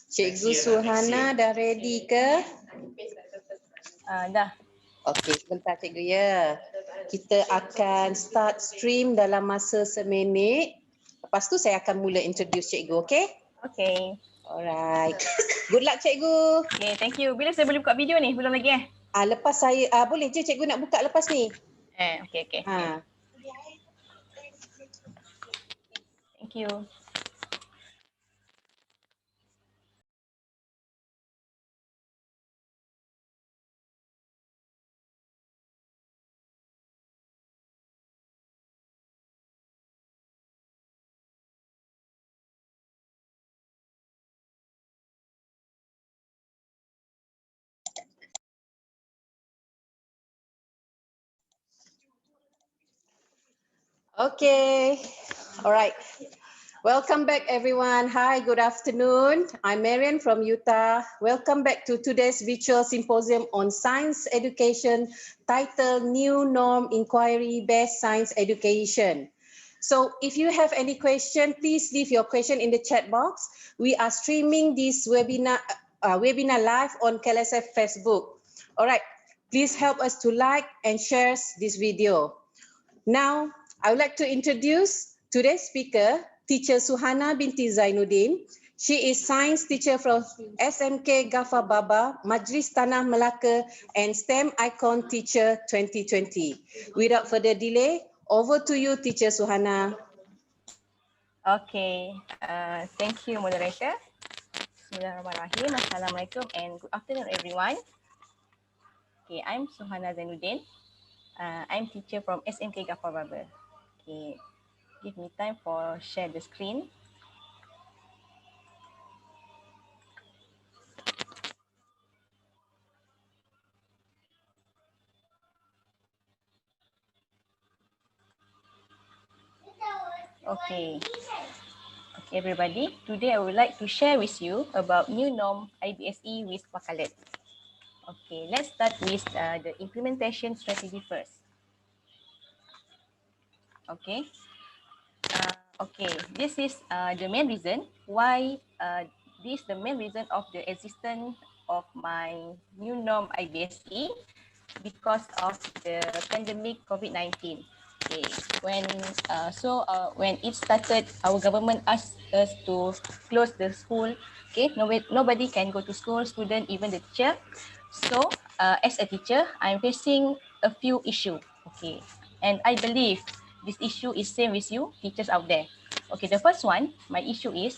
Cikgu Suhana dah ready ke? Dah. Okey, sebentar cikgu ya. Kita akan start stream dalam masa seminit. Lepas tu saya akan mula introduce cikgu, okey? Okay. Alright. Good luck cikgu. Okay, thank you. Bila saya boleh buka video ni? Belum lagi Lepas saya boleh je cikgu nak buka lepas ni. Okay. Thank you. Okay. Alright. Welcome back everyone. Hi, good afternoon. I'm Marian from Utah. Welcome back to today's virtual symposium on science education titled New Norm Inquiry Based Science Education. So if you have any question, please leave your question in the chat box. We are streaming this webinar live on e-KLESF Facebook. All right, please help us to like and share this video. Now, I would like to introduce today's speaker, Teacher Suhana binti Zainuddin. She is science teacher from SMK Ghaffar Baba, Majlis Tanah Melaka and STEM Icon Teacher 2020. Without further delay, over to you, Teacher Suhana. Okay, thank you moderator. Bismillahirrahmanirrahim. Assalamualaikum and good afternoon everyone. Okay, I'm Suhana Zainuddin. I'm teacher from SMK Ghaffar Baba. Okay, give me time for share the screen. Okay, everybody. Today I would like to share with you about new norm IBSE with Wakalet. Okay, let's start with the implementation strategy first. Okay. This is the main reason why this is the main reason of the existence of my new norm IBSE because of the pandemic COVID-19. Okay, when it started, our government asked us to close the school. Okay, nobody can go to school, student, even the teacher. So as a teacher, I'm facing a few issues. Okay, and I believe this issue is same with you teachers out there. Okay, the first one, my issue is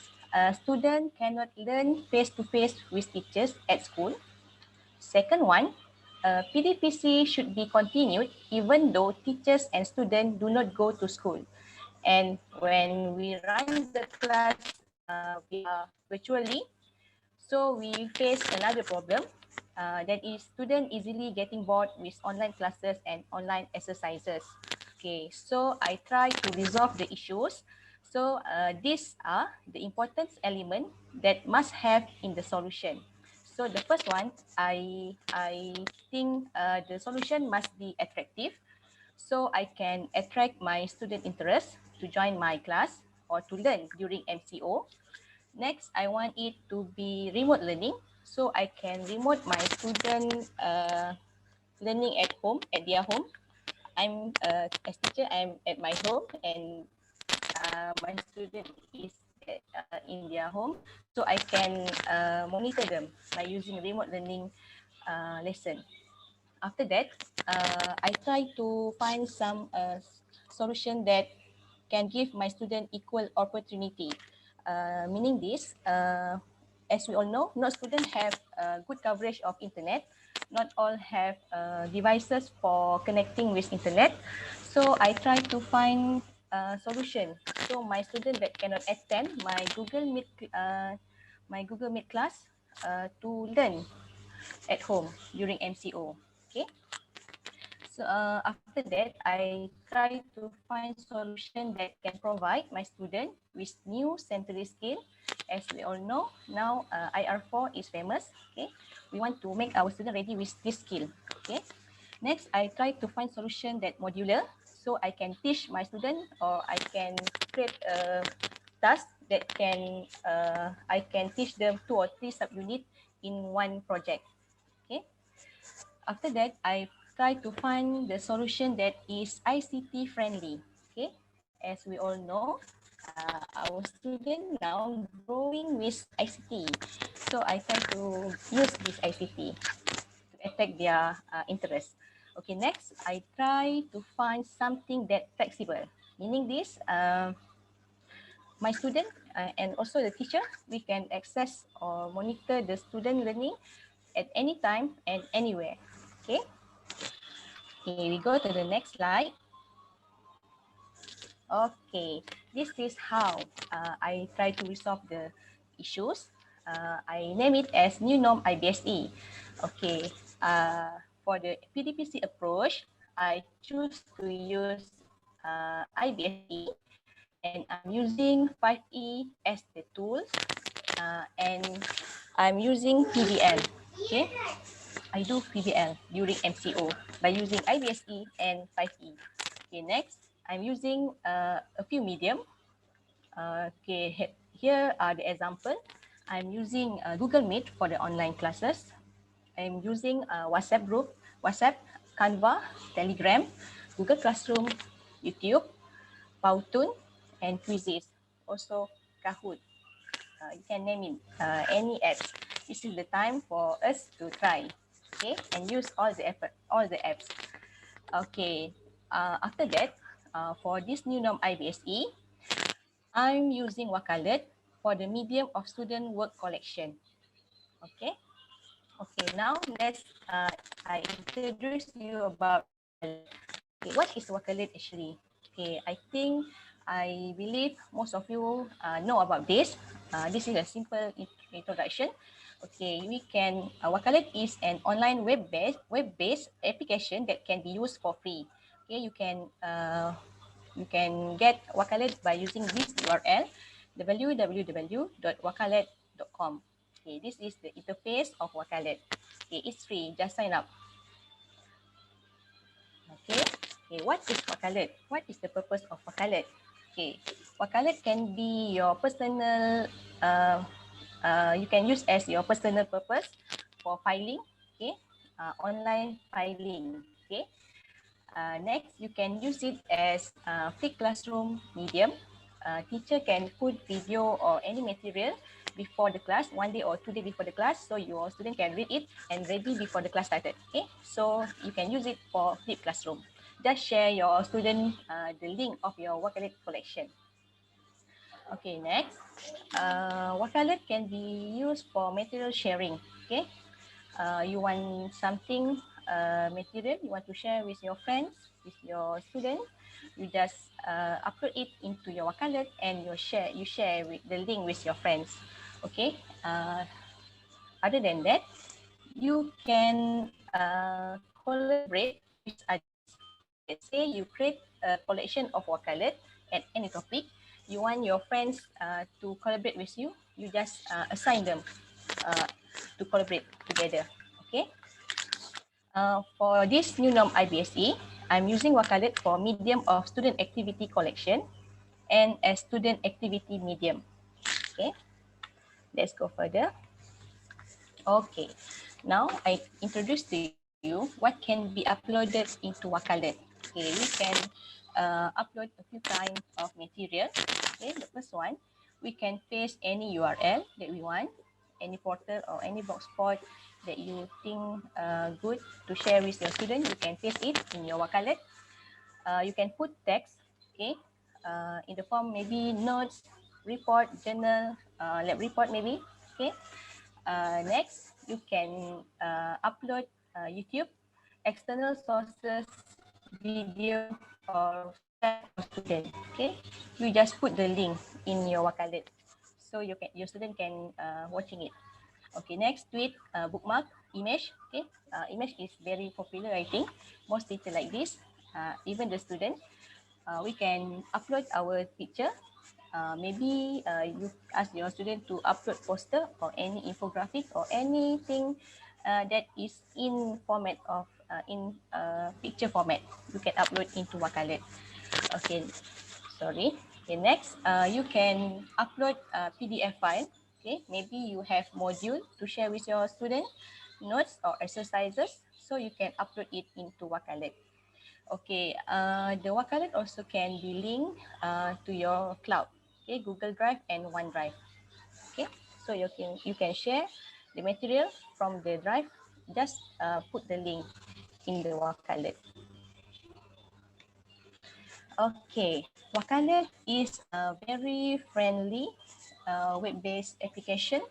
student cannot learn face-to-face with teachers at school. Second one, PDPC should be continued even though teachers and students do not go to school. And when we run the class virtually, so we face another problem. That is student easily getting bored with online classes and online exercises. Okay, so I try to resolve the issues. So these are the important element that must have in the solution. So the first one, I think the solution must be attractive. So I can attract my student interest to join my class or to learn during MCO. Next, I want it to be remote learning, so I can remote my student learning at home, at their home. I'm as teacher, I'm at my home, and my student is in their home, so I can monitor them by using remote learning lesson. After that, I try to find some solution that can give my student equal opportunity. Meaning this, as we all know, not students have good coverage of internet. Not all have devices for connecting with internet. So I try to find a solution. So my student that cannot attend my Google Meet class to learn at home during MCO. Okay. So after that, I try to find solution that can provide my student with new sensory skill. As we all know, now IR4 is famous. Okay, we want to make our student ready with this skill. Okay, next I try to find solution that modular, so I can teach my student or I can create a task that can I can teach them 2 or 3 subunit in one project. Okay. After that, I try to find the solution that is ICT friendly. Okay. As we all know, our student now growing with ICT. So I try to use this ICT to attract their interest. Okay, next, I try to find something that flexible. Meaning this, my student and also the teacher, we can access or monitor the student learning at any time and anywhere. Okay. Okay, we go to the next slide. Okay, this is how I try to resolve the issues. I name it as new norm IBSE. Okay, for the PDPC approach, I choose to use IBSE, and I'm using 5E as the tool, and I'm using PBL. Okay, I do PBL during MCO by using IBSE and 5E. Okay, next, I'm using a few medium. Okay, here are the example. I'm using Google Meet for the online classes. I'm using WhatsApp group, WhatsApp, Canva, Telegram, Google Classroom, YouTube, Powtoon, and Quizzes. Also Kahoot. You can name it any apps. This is the time for us to try, okay, and use all the effort, all the apps. Okay. After that, for this new norm IBSE, I'm using Wakalet for the medium of student work collection. Okay. Okay. Now let's I introduce you about Wakalet. Okay, what is Wakalet actually? Okay, I believe most of you know about this. This is a simple introduction. Okay, we can Wakalet is an online web-based application that can be used for free. Okay, you can get Wakalet by using this URL, www.wakalet.com. Okay, this is the interface of Wakalet. Okay, it's free. Just sign up. Okay. Okay, what is Wakalet? What is the purpose of Wakalet? Okay, Wakalet can be your personal, you can use as your personal purpose for filing, okay, online filing, okay. Next, you can use it as free classroom medium. Teacher can put video or any material before the class, 1 day or 2 days before the class, so your student can read it and ready before the class started. Okay, so you can use it for flip classroom. Just share your student the link of your Wakalet collection. Okay, next, Wakalet can be used for material sharing. Okay, you want something material you want to share with your friends, with your student, you just upload it into your Wakalet and you share with the link with your friends. Okay. Other than that, you can collaborate with others. Let's say you create a collection of Wakalet at any topic. You want your friends to collaborate with you. You just assign them to collaborate together. Okay. For this new norm IBSE, I'm using Wakalet for medium of student activity collection and as student activity medium. Okay, let's go further. Okay, now I introduce to you what can be uploaded into Wakalet. Okay, we can upload a few kinds of material. Okay, the first one, we can paste any URL that we want, any portal or any blogspot that you think good to share with your student. You can paste it in your Wakalet. You can put text, okay, in the form maybe notes, report, journal, lab report maybe, okay. Next, you can upload YouTube, external sources, video, or chat for student. Okay, you just put the link in your Wakalet, so your student can watching it. Okay, next, tweet, bookmark, image. Okay, image is very popular. I think most teacher like this. Even the student, we can upload our picture. Maybe you ask your student to upload poster or any infographic or anything that is in format of in picture format. You can upload into Wakalet. Okay, sorry. Okay, next, you can upload a PDF file. Okay, maybe you have module to share with your student, notes or exercises, so you can upload it into Wakalet. Okay, the Wakalet also can be linked to your cloud, okay, Google Drive and OneDrive. Okay, so you can share the material from the drive. Just put the link in the Wakalet. Okay, Wakalet is a very friendly web-based application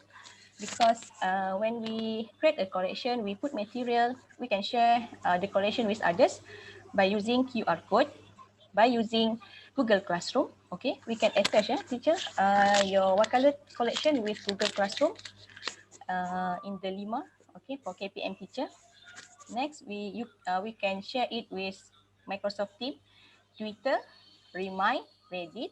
because when we create a collection, we put material, we can share the collection with others by using QR code, by using Google Classroom. Okay, we can attach, teacher, your Wakalet collection with Google Classroom in the Lima, okay, for KPM teacher. Next, we can share it with Microsoft Teams, Twitter, Remind, Reddit,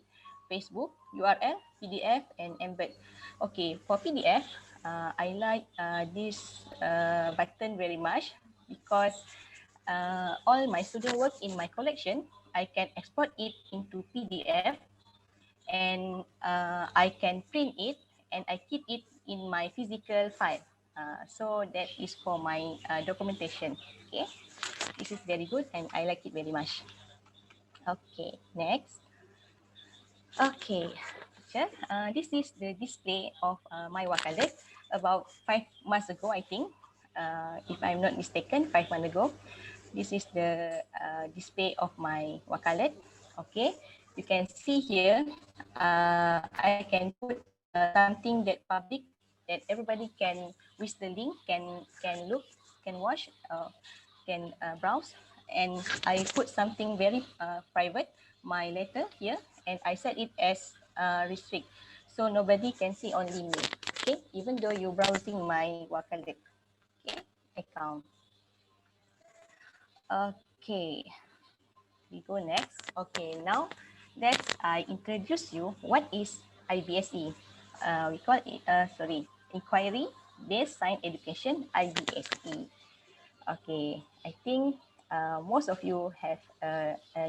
Facebook, URL, PDF, and embed. Okay, for PDF, I like this button very much because all my student work in my collection, I can export it into PDF and I can print it and I keep it in my physical file. So that is for my documentation. Okay, this is very good and I like it very much. Okay, next. Okay, teacher, this is the display of my Wakalet about 5 months ago, I think. If I'm not mistaken, 5 months ago. This is the display of my Wakalet. Okay, you can see here, I can put something that public, that everybody can, with the link, can look, can watch, can browse. And I put something very private, my letter here, and I set it as restrict. So nobody can see, only me. Okay, even though you're browsing my Wakalet, okay, account. Okay, we go next. Okay, now that I introduce you what is IBSE. We call it, Inquiry Based Science Education, IBSE. Okay, I think most of you have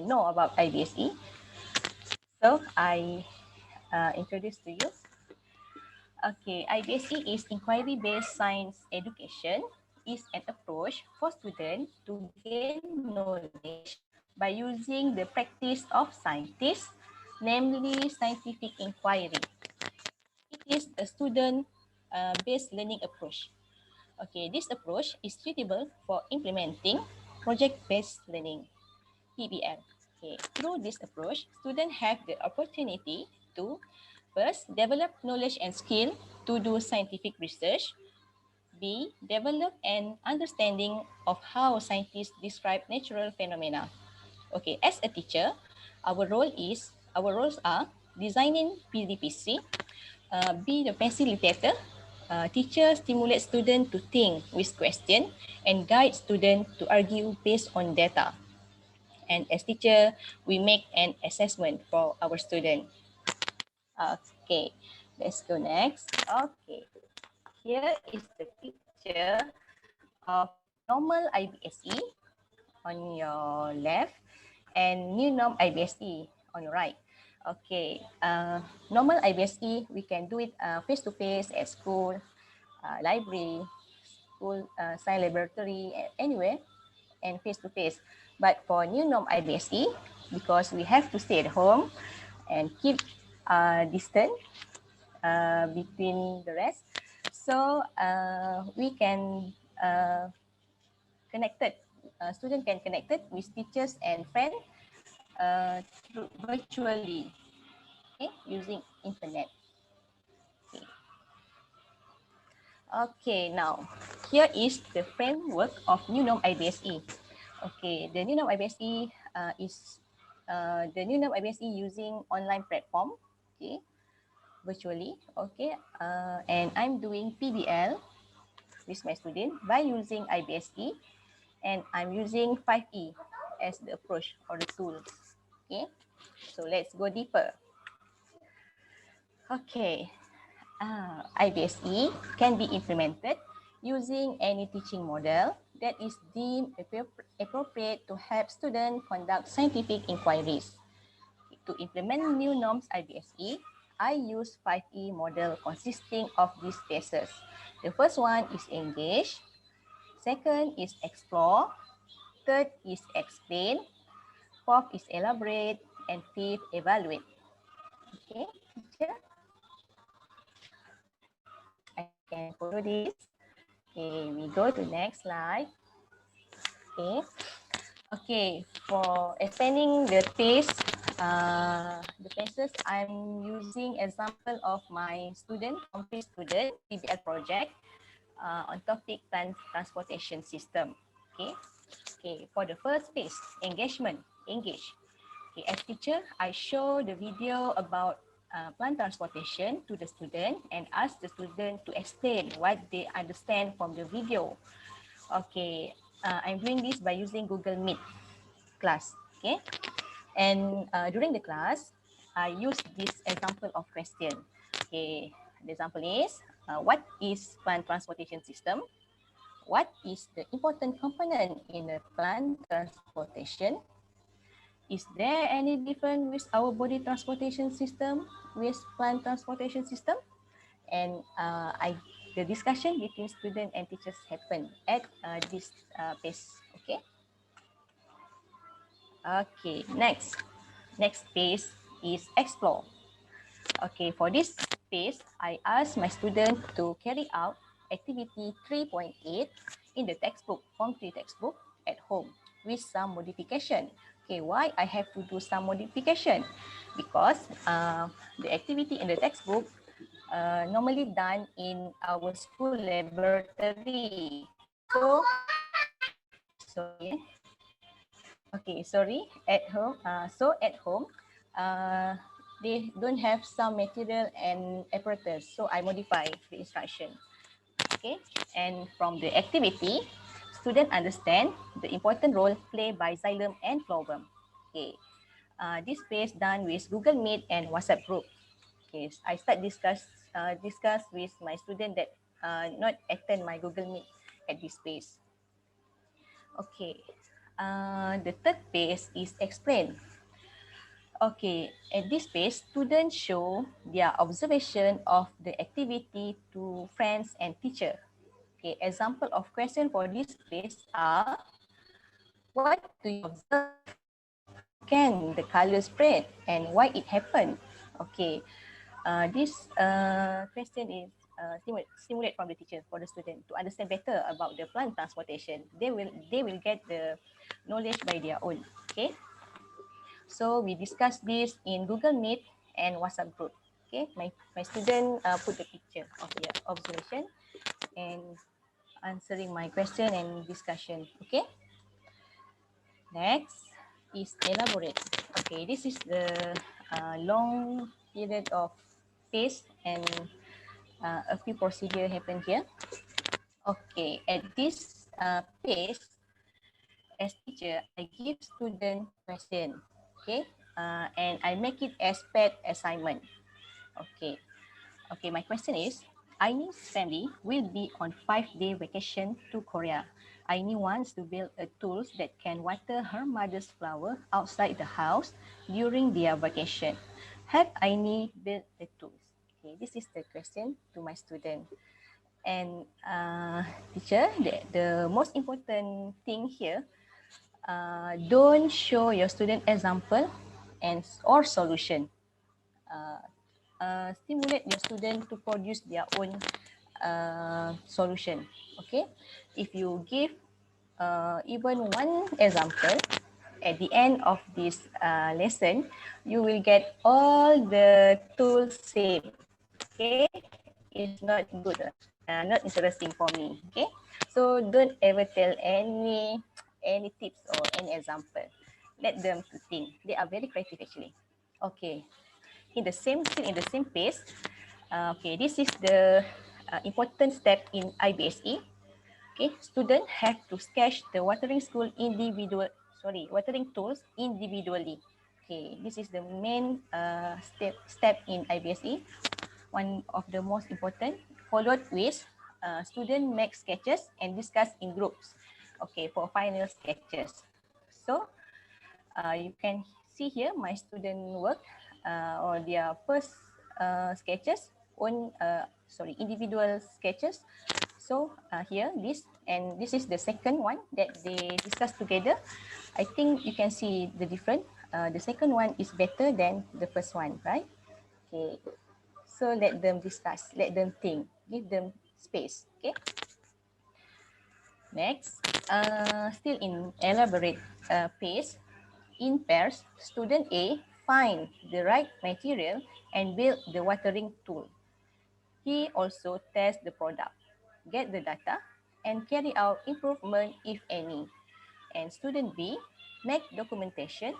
know about IBSE. So I introduce to you. Okay, IBSE is Inquiry-Based Science Education. Is an approach for students to gain knowledge by using the practice of scientists, namely scientific inquiry. It is a student-based learning approach. Okay, this approach is suitable for implementing project-based learning, PBL. Okay, through this approach, students have the opportunity to first develop knowledge and skill to do scientific research. B, develop an understanding of how scientists describe natural phenomena. Okay, as a teacher, our roles are designing PDPC, be the facilitator. Teacher stimulates students to think with question and guide students to argue based on data. And as teacher, we make an assessment for our student. Okay, let's go next. Okay, here is the picture of normal IBSE on your left and new norm IBSE on your right. Okay, normal IBSE, we can do it face-to-face at school, library, school, science laboratory, anywhere, and face-to-face. But for new norm IBSE, because we have to stay at home and keep distance between the rest, so we can connected, student can connected with teachers and friends virtually, okay, using internet. Okay. Okay, now here is the framework of new norm IBSE. Okay, the new norm IBSE is the new norm IBSE using online platform, okay, virtually, okay, and I'm doing PBL with my student by using IBSE, and I'm using 5E as the approach or the tool. Okay, so let's go deeper. Okay, IBSE can be implemented using any teaching model that is deemed appropriate to help students conduct scientific inquiries. to implement new norms IBSE, I use 5E model consisting of these phases. The first one is engage, second is explore, third is explain, fourth is elaborate, and fifth, evaluate. Okay, teacher? I can follow this. Okay, we go to next slide. Okay. Okay, for explaining the phases, I'm using example of my student, complete student, PBL project on topic transportation system. Okay, okay. For the first phase, engagement, engage. Okay, as teacher, I show the video about plant transportation to the student and ask the student to explain what they understand from the video. Okay, I'm doing this by using Google Meet class. Okay, and during the class, I use this example of question. Okay, the example is, what is plant transportation system? What is the important component in the plant transportation? Is there any difference with our body transportation system with plant transportation system? And the discussion between student and teachers happen at this pace. Okay. Okay. Next phase is explore. Okay. For this phase, I ask my student to carry out activity 3.8 in the textbook, Form 3 textbook at home with some modification. Okay, why I have to do some modification? Because the activity in the textbook normally done in our school laboratory. So, sorry. Okay, sorry. At home, at home, they don't have some material and apparatus. So I modify the instruction. Okay, and from the activity, students understand the important role played by xylem and phloem. Okay, this phase done with Google Meet and WhatsApp group. Okay, I start discuss with my student that not attend my Google Meet at this phase. Okay, the third phase is explain. Okay, at this phase, students show their observation of the activity to friends and teacher. Okay, example of question for this phase are, what do you observe? How can the color spread and why it happened? Okay, this question is stimulate from the teacher for the student to understand better about the plant transportation. They will get the knowledge by their own. Okay, so we discuss this in Google Meet and WhatsApp group. Okay, my student put the picture of their observation and answering my question and discussion. Okay, next is elaborate. Okay, this is the long period of phase and a few procedure happen here. Okay, at this phase, as teacher, I give student question. Okay, and I make it as pet assignment. Okay, okay. My question is, Aini's family will be on 5-day vacation to Korea. Aini wants to build a tools that can water her mother's flower outside the house during their vacation. Have Aini built the tools? Okay, this is the question to my student. And teacher, the most important thing here, don't show your student example and or solution. Stimulate your student to produce their own solution. Okay, if you give even one example at the end of this lesson, you will get all the tools same. Okay, it's not good, not interesting for me. Okay, so don't ever tell any tips or any example. Let them to think. They are very creative actually. Okay, still in the same pace. Okay, this is the important step in IBSE. Okay, students have to sketch the watering watering tools individually. Okay, this is the main step in IBSE. One of the most important, followed with student make sketches and discuss in groups. Okay, for final sketches. So you can see here my student work or their first sketches on individual sketches. So here this is the second one that they discuss together. I think you can see the difference. The second one is better than the first one, right? Okay, so let them discuss, let them think, give them space. Okay. Next, still in elaborate pace, in pairs, student A find the right material and build the watering tool. He also tests the product, get the data, and carry out improvement if any. And student B make documentation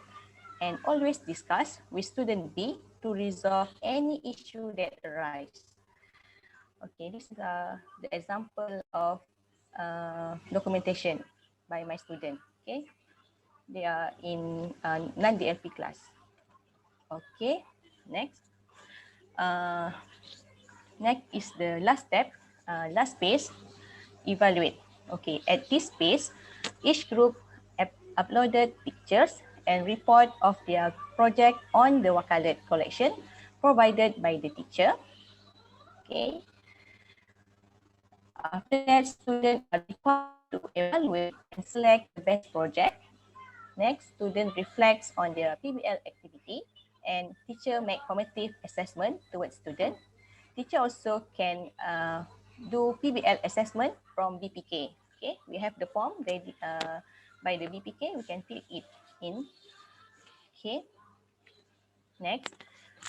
and always discuss with student B to resolve any issue that arise. Okay, this is the example of documentation by my student. Okay, they are in non-DLP class. Okay, next. Uh, Next is the last step, last phase, evaluate. Okay, at this phase, each group uploaded pictures and report of their project on the Wakalet collection provided by the teacher. Okay. After that, students are required to evaluate and select the best project. Next, student reflects on their PBL activity and teacher make formative assessment towards student. Teacher also can do PBL assessment from BPK. Okay, we have the form ready by the BPK. We can fill it in. Okay. Next,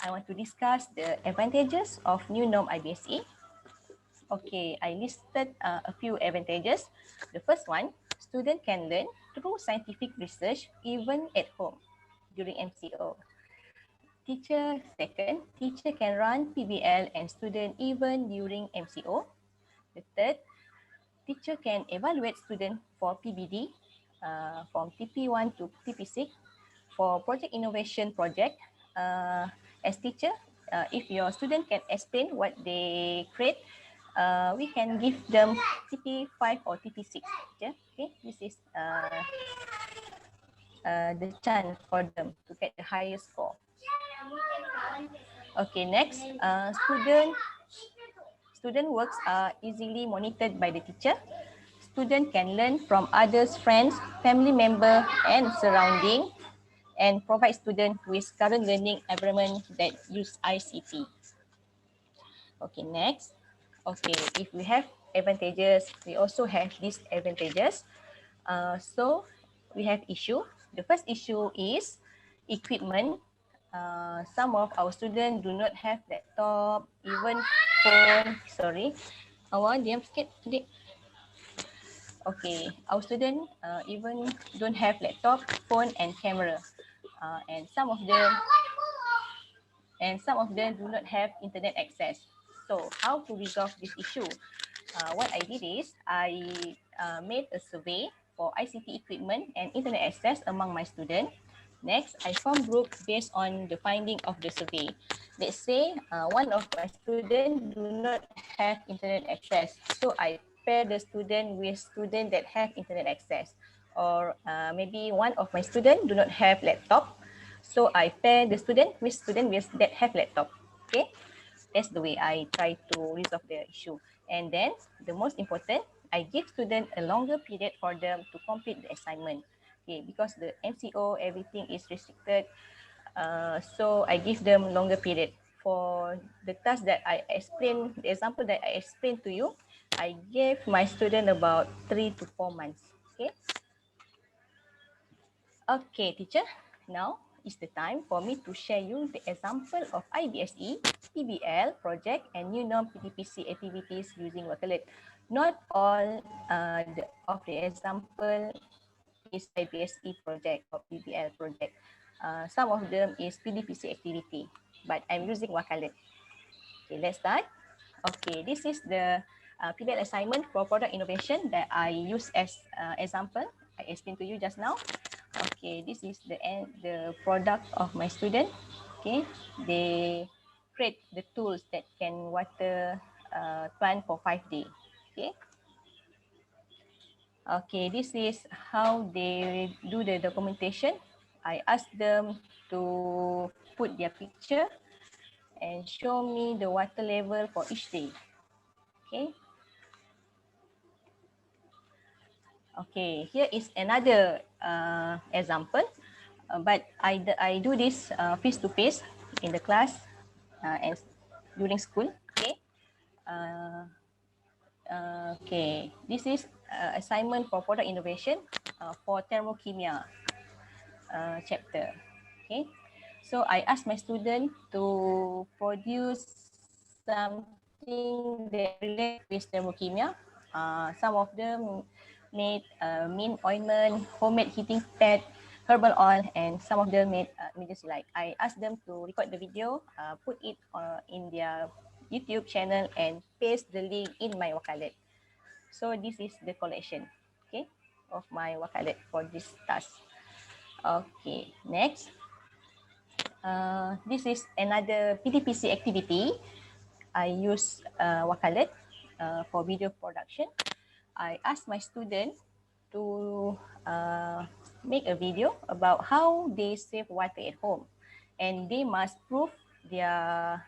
I want to discuss the advantages of new norm IBSE. Okay, I listed a few advantages. The first one, student can learn through scientific research even at home during MCO. Second, teacher can run PBL and student even during MCO. The third, teacher can evaluate student for PBD from TP1 to TP6 for project innovation project. As teacher, if your student can explain what they create, we can give them TP5 or TP6. Yeah? Okay, this is the chance for them to get the highest score. Okay, next, student works are easily monitored by the teacher. Student can learn from others, friends, family member, and surrounding, and provide student with current learning environment that use ICT. Okay, next. Okay, if we have advantages, we also have disadvantages. So we have issue. The first issue is equipment. Some of our students do not have laptop, even phone. Sorry, awak diam sikit today. Okay, our students even don't have laptop, phone, and camera, and some of them do not have internet access. So how to resolve this issue? What I did is I made a survey for ICT equipment and internet access among my students. Next, I form group based on the finding of the survey. Let's say one of my students do not have internet access. So I pair the student with student that have internet access. Or maybe one of my students do not have laptop. So I pair the student with that have laptop. Okay, that's the way I try to resolve the issue. And then the most important, I give students a longer period for them to complete the assignment. Okay, because the MCO, everything is restricted. So I give them longer period. For the task that I explained, the example that I explained to you, I gave my student about 3 to 4 months. Okay. Okay, teacher. Now is the time for me to share you the example of IBSE, PBL project, and new norm PTPC activities using Wakalet. Not all of the example is IBSE project or PBL project. Some of them is PDPC activity, but I'm using Wakalet. Okay, let's start. Okay, this is the PBL assignment for product innovation that I use as example. I explained to you just now. Okay, this is the product of my student. Okay, they create the tools that can water plant for 5 days. Okay. Okay, this is how they do the documentation. I asked them to put their picture and show me the water level for each day. Okay. Okay, here is another example, but I do this face to face in the class and during school. Okay. Uh, okay, this is assignment for product innovation for thermokimia chapter. Okay, so I asked my student to produce something that relate with thermokimia. Some of them made mint ointment, homemade heating pad, herbal oil, and some of them made images like. I asked them to record the video, put it in their YouTube channel, and paste the link in my wakalet. So this is the collection, okay, of my wakalet for this task. Okay, next. This is another PDPC activity. I use wakalet for video production. I asked my student to make a video about how they save water at home, and they must prove their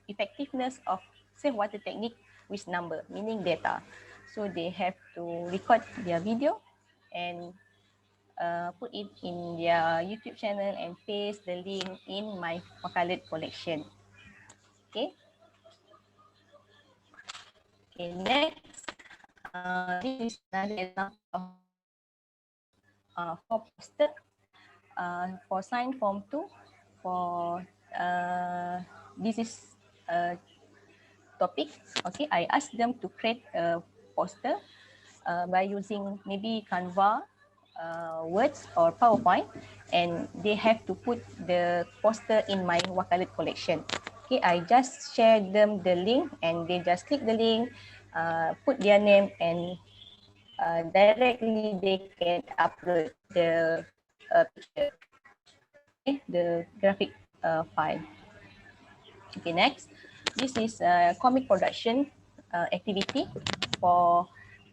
effectiveness of save water technique with number, meaning data. So they have to record their video and put it in their YouTube channel and paste the link in my wakalet collection. Okay. Okay. Next, this is another example of for poster for sign form 2. For this is a topic. Okay, I asked them to create a poster by using maybe Canva, words or PowerPoint, and they have to put the poster in my wakalet collection. Okay, I just share them the link and they just click the link, put their name, and directly they can upload the picture, okay, the graphic file. Okay, next, this is a comic production activity for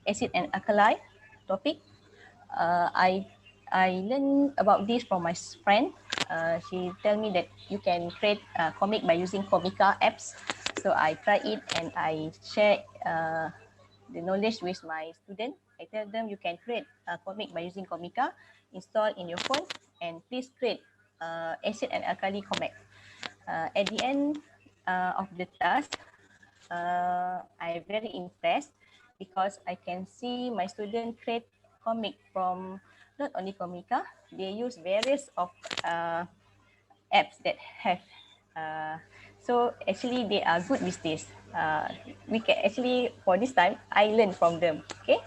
acid and alkali topic. I learned about this from my friend. She tell me that you can create a comic by using Comica apps. So I try it and I share the knowledge with my student. I tell them you can create a comic by using Comica, install in your phone, and please create acid and alkali comic. At the end of the task, I'm very impressed because I can see my student create comic from not only Comica, they use various of apps that have. So actually they are good with this. We can actually, for this time, I learn from them, okay?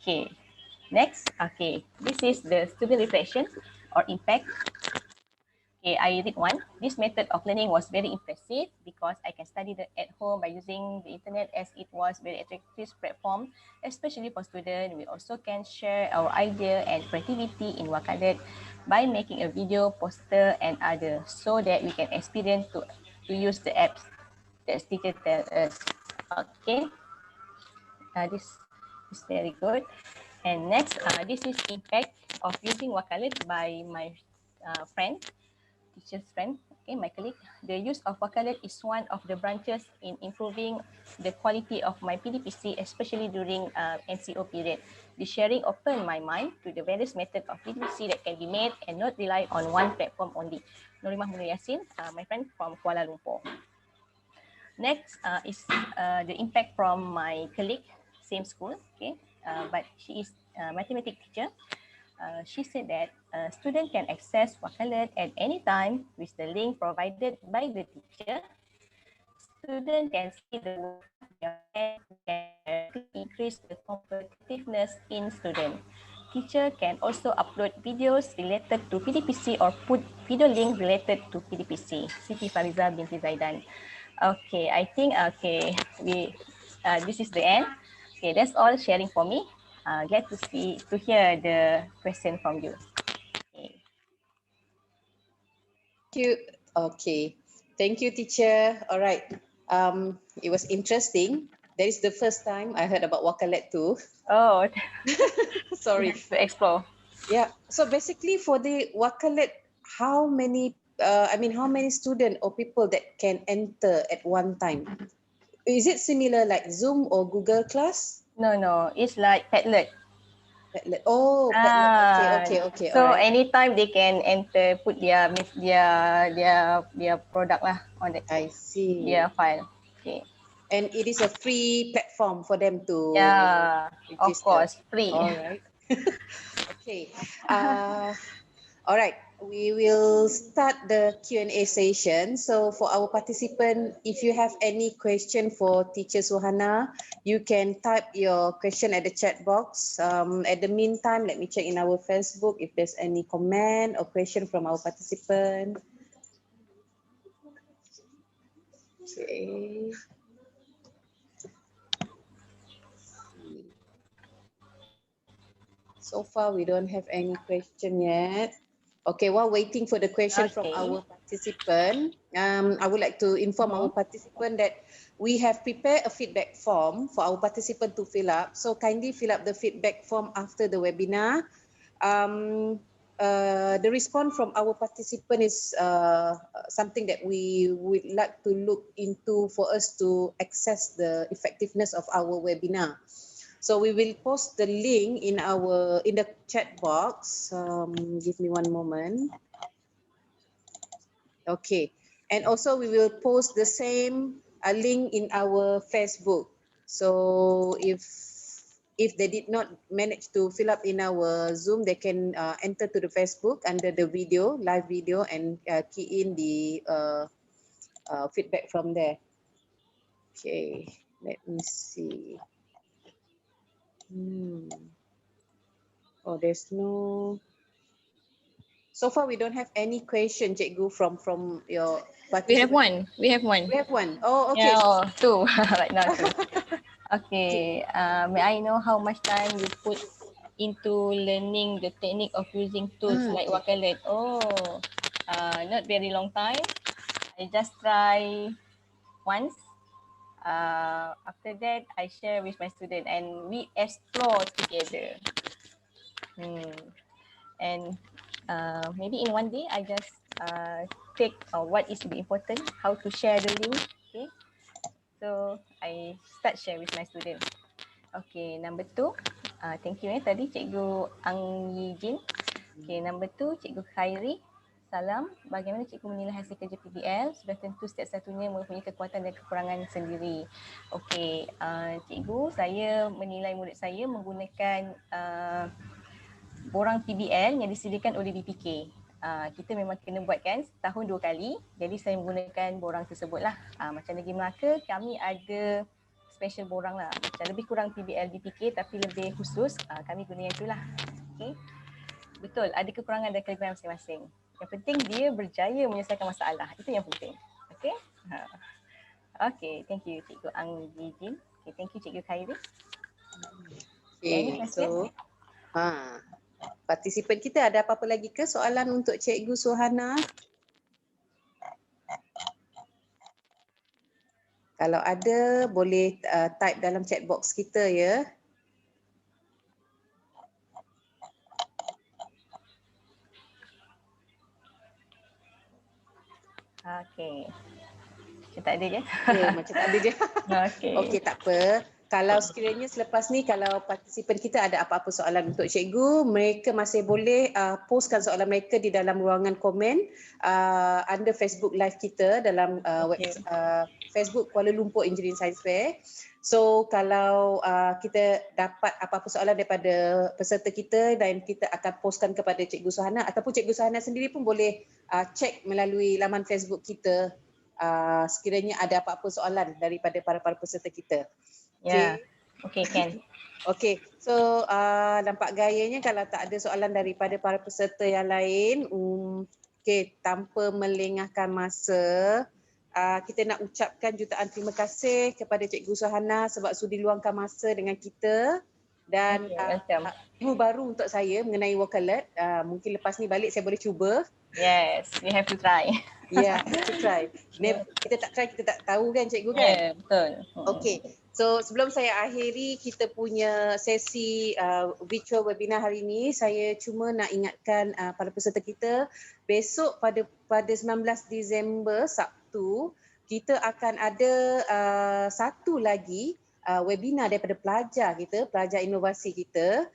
Okay, next, okay, this is the student reflection or impact. Okay, I read one. This method of learning was very impressive because I can study at home by using the internet as it was very attractive platform, especially for students. We also can share our idea and creativity in wakalet by making a video, poster, and other, so that we can experience to use the apps that teacher tell us. Okay, this is very good. And next, this is impact of using wakalet by my friend. Teacher's friend, okay, my colleague. The use of wakalet is one of the branches in improving the quality of my PDPC, especially during NCO period. The sharing opened my mind to the various methods of PDPC that can be made and not rely on one platform only. Norimah Munir Yassin, my friend from Kuala Lumpur. Next is the impact from my colleague, same school, okay, but she is a mathematics teacher. She said that a student can access wakalet at any time with the link provided by the teacher. Student can see the work of their friend who can directly increase the competitiveness in student. Teacher can also upload videos related to PDPC or put video link related to PDPC. Siti Fariza binti Zaidan. Okay, I think this is the end. Okay, that's all sharing for me. Glad to hear the question from you. Okay. Thank you. Okay. Thank you, teacher. All right. It was interesting. That is the first time I heard about wakalet too. Oh, Sorry. to explore. Yeah. So basically for the Wakalet, how many how many students or people that can enter at one time? Is it similar like Zoom or Google Class? No, it's like Padlet. Padlet. Oh, Padlet. Okay. All So right. anytime they can enter, put their product lah on that I see. their file. Okay. And it is a free platform for them to Yeah, of register. course, free. All right. Okay. All right. We will start the Q&A session. So for our participant, if you have any question for Teacher Suhana, you can type your question at the chat box. At the meantime, let me check in our Facebook if there's any comment or question from our participant. Okay. So far, we don't have any question yet. Okay, while waiting for the question from Okay. our participant, I would like to inform our participant that we have prepared a feedback form for our participant to fill up. So kindly fill up the feedback form after the webinar. The response from our participant is something that we would like to look into for us to assess the effectiveness of our webinar. So we will post the link in the chat box. Give me one moment. Okay, and also we will post the same link in our Facebook. So if they did not manage to fill up in our Zoom, they can enter to the Facebook under the video, live video, and key in the feedback from there. Okay, let me see. Oh, there's no. So far, we don't have any question, Cikgu, from your participant. We have one. We have one. Oh, okay. Yeah, two. Right now, two. Okay. May I know how much time you put into learning the technique of using tools like Okay. Wakalet? Oh, not very long time. I just try once. After that, I share with my student and we explore together. And maybe in one day, I just take what is the important, how to share the link. Okay, so I start share with my student. Okay, number two, thank you tadi Cikgu Ang Yijin. Okay, number two, Cikgu Khairi. Salam, bagaimana cikgu menilai hasil kerja PBL? Sudah tentu setiap satunya mempunyai kekuatan dan kekurangan sendiri. Okey, cikgu, saya menilai murid saya menggunakan borang PBL yang disediakan oleh BPK. Kita memang kena buatkan setahun 2 kali, jadi saya menggunakan borang tersebut lah. Macam Negeri Melaka, kami ada special borang lah. Macam lebih kurang PBL BPK tapi lebih khusus, kami guna yang itulah. Okay. Betul, ada kekurangan dan kelebihan masing-masing. Yang penting dia berjaya menyelesaikan masalah. Itu yang penting. Okay. Okay, thank you Cikgu Ang Yijin. Okay, thank you Cikgu Khairi. Okay, so partisipan kita ada apa-apa lagi ke soalan untuk Cikgu Suhana? Kalau ada, boleh type dalam chat box kita ya. Okay. Macam tak ada je. Okay, macam tak ada je. Okay. Okay, tak apa. Kalau sekiranya selepas ni, kalau partisipan kita ada apa-apa soalan untuk cikgu, mereka masih boleh postkan soalan mereka di dalam ruangan komen under Facebook live kita dalam Facebook Kuala Lumpur Engineering Science Fair. So kalau kita dapat apa-apa soalan daripada peserta kita dan kita akan postkan kepada Cikgu Suhana ataupun Cikgu Suhana sendiri pun boleh cek melalui laman Facebook kita sekiranya ada apa-apa soalan daripada para peserta kita. Ya, okay can. Okay, so nampak gayanya kalau tak ada soalan daripada para peserta yang lain, okay, tanpa melengahkan masa, kita nak ucapkan jutaan terima kasih kepada Cikgu Suhana sebab sudi luangkan masa dengan kita. Dan ilmu baru untuk saya mengenai Wakalet. Mungkin lepas ni balik saya boleh cuba. Yes, we have to try. Yeah, have to try. Kita tak try, kita tak tahu kan cikgu kan? Yeah, betul. Okay, So sebelum saya akhiri kita punya sesi virtual webinar hari ini, saya cuma nak ingatkan para peserta kita, besok pada 19 Disember Sabtu, kita akan ada satu lagi webinar daripada pelajar kita, pelajar inovasi kita,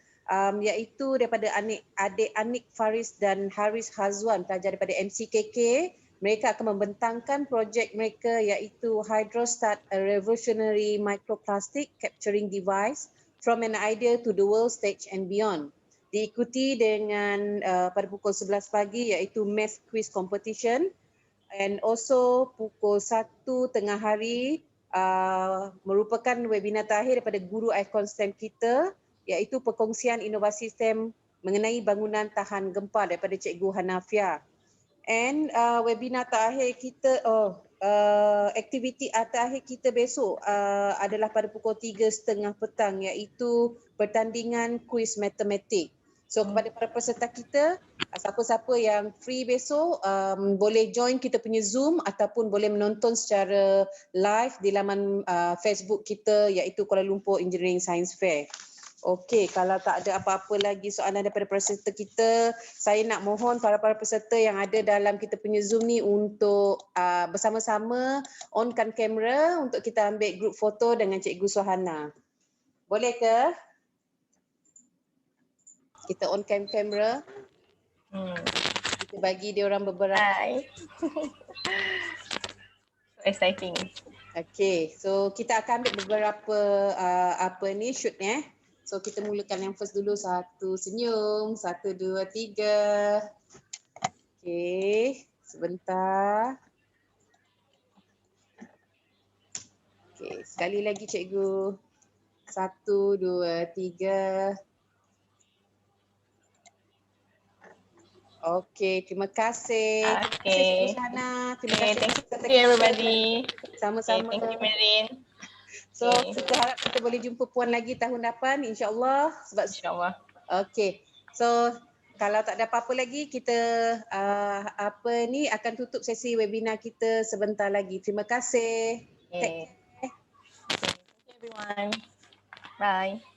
iaitu daripada adik Anik Faris dan Haris Hazwan, pelajar daripada MCKK. Mereka akan membentangkan projek mereka iaitu Hydrostat, a revolutionary microplastic capturing device from an idea to the world stage and beyond. Diikuti dengan pada pukul 11 pagi iaitu math quiz competition, and also pukul 1 tengah hari merupakan webinar terakhir daripada guru ikon STEM kita iaitu perkongsian inovasi STEM mengenai bangunan tahan gempa daripada Cikgu Hanafia. And webinar terakhir kita, aktiviti terakhir kita besok adalah pada pukul 3:30 petang iaitu pertandingan kuis matematik. So kepada para peserta kita, siapa-siapa yang free besok boleh join kita punya Zoom ataupun boleh menonton secara live di laman Facebook kita iaitu Kuala Lumpur Engineering Science Fair. Okey, kalau tak ada apa-apa lagi soalan daripada peserta kita, saya nak mohon para peserta yang ada dalam kita punya Zoom ni untuk bersama-sama onkan kamera untuk kita ambil group foto dengan Cikgu Suhana. Boleh ke? Kita onkan kamera. Kita bagi dia orang beberapa. Hi. So exciting. Okey, so kita akan ambil beberapa shoot ni. So kita mulakan yang first dulu, satu senyum, 1, 2, 3. Okey, sebentar. Okey, sekali lagi cikgu. 1, 2, 3. Okey, terima kasih. Okay. Terima kasih Cikgu Shana. Terima kasih. Thank you everybody. Sama-sama. Thank you Marin. So kita harap kita boleh jumpa puan lagi tahun depan insya-Allah. InsyaAllah. Okey. So kalau tak ada apa-apa lagi kita akan tutup sesi webinar kita sebentar lagi. Terima kasih. Okay. Thank you everyone. Bye.